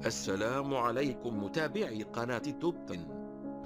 السلام عليكم متابعي قناة توب 10.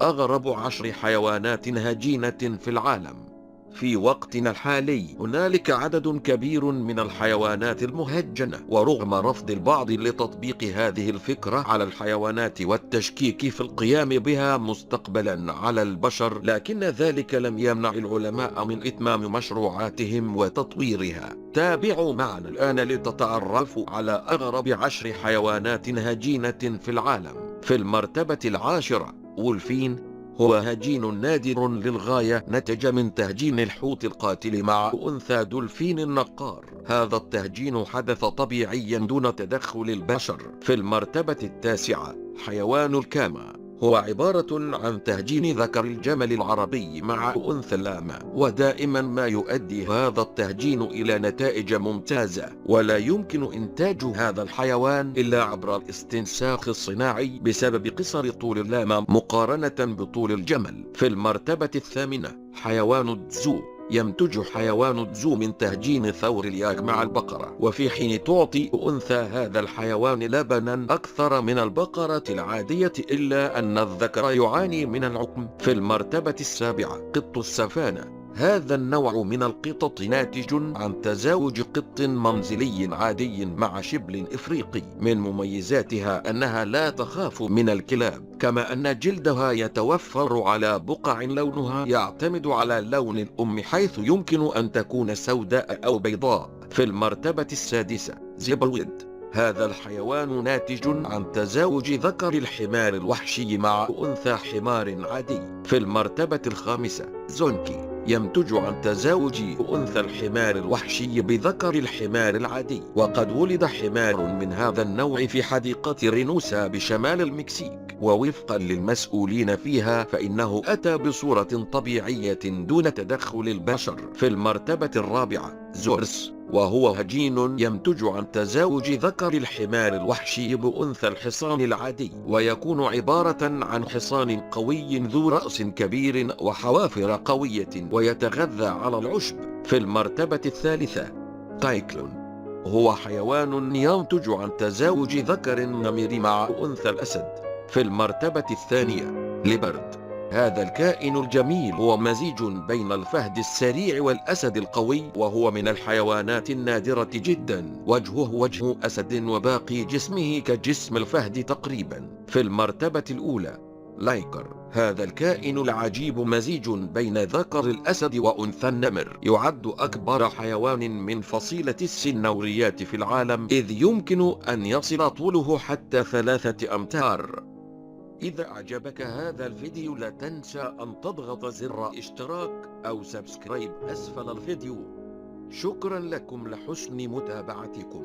أغرب 10 حيوانات هجينة في العالم. في وقتنا الحالي هنالك عدد كبير من الحيوانات المهجنة، ورغم رفض البعض لتطبيق هذه الفكرة على الحيوانات والتشكيك في القيام بها مستقبلا على البشر، لكن ذلك لم يمنع العلماء من إتمام مشروعاتهم وتطويرها. تابعوا معنا الآن لتتعرفوا على أغرب 10 حيوانات هجينة في العالم. في المرتبة العاشرة، وولفين. هو هجين نادر للغاية، نتج من تهجين الحوت القاتل مع أنثى دولفين النقار. هذا التهجين حدث طبيعيا دون تدخل البشر. في المرتبة التاسعة، حيوان الكاما. هو عبارة عن تهجين ذكر الجمل العربي مع أنثى اللاما، ودائما ما يؤدي هذا التهجين إلى نتائج ممتازة، ولا يمكن إنتاج هذا الحيوان إلا عبر الاستنساخ الصناعي بسبب قصر طول اللاما مقارنة بطول الجمل. في المرتبة الثامنة، حيوان الدزو. ينتج حيوان الدزو من تهجين ثور الياك مع البقرة، وفي حين تعطي أنثى هذا الحيوان لبنا أكثر من البقرة العادية، إلا أن الذكر يعاني من العقم. في المرتبة السابعة، قط السفانة. هذا النوع من القطط ناتج عن تزاوج قط منزلي عادي مع شبل إفريقي. من مميزاتها أنها لا تخاف من الكلاب، كما أن جلدها يتوفر على بقع لونها يعتمد على لون الأم، حيث يمكن أن تكون سوداء أو بيضاء. في المرتبة السادسة، زيبرويد. هذا الحيوان ناتج عن تزاوج ذكر الحمار الوحشي مع أنثى حمار عادي. في المرتبة الخامسة، زونكي. ينتج عن تزاوج أنثى الحمار الوحشي بذكر الحمار العادي، وقد ولد حمار من هذا النوع في حديقة رينوسا بشمال المكسيك، ووفقا للمسؤولين فيها فإنه أتى بصورة طبيعية دون تدخل البشر. في المرتبة الرابعة، زورس. وهو هجين ينتج عن تزاوج ذكر الحمار الوحشي بأنثى الحصان العادي، ويكون عبارة عن حصان قوي ذو رأس كبير وحوافر قوية، ويتغذى على العشب. في المرتبة الثالثة، تايكلون. هو حيوان ينتج عن تزاوج ذكر النمر مع أنثى الأسد. في المرتبة الثانية، ليبرد. هذا الكائن الجميل هو مزيج بين الفهد السريع والأسد القوي، وهو من الحيوانات النادرة جدا. وجهه وجه أسد، وباقي جسمه كجسم الفهد تقريبا. في المرتبة الأولى، لايكر. هذا الكائن العجيب مزيج بين ذكر الأسد وأنثى النمر، يعد أكبر حيوان من فصيلة السنوريات في العالم، إذ يمكن أن يصل طوله حتى 3 أمتار. إذا أعجبك هذا الفيديو لا تنسى أن تضغط زر اشتراك أو سبسكرايب أسفل الفيديو. شكرا لكم لحسن متابعتكم.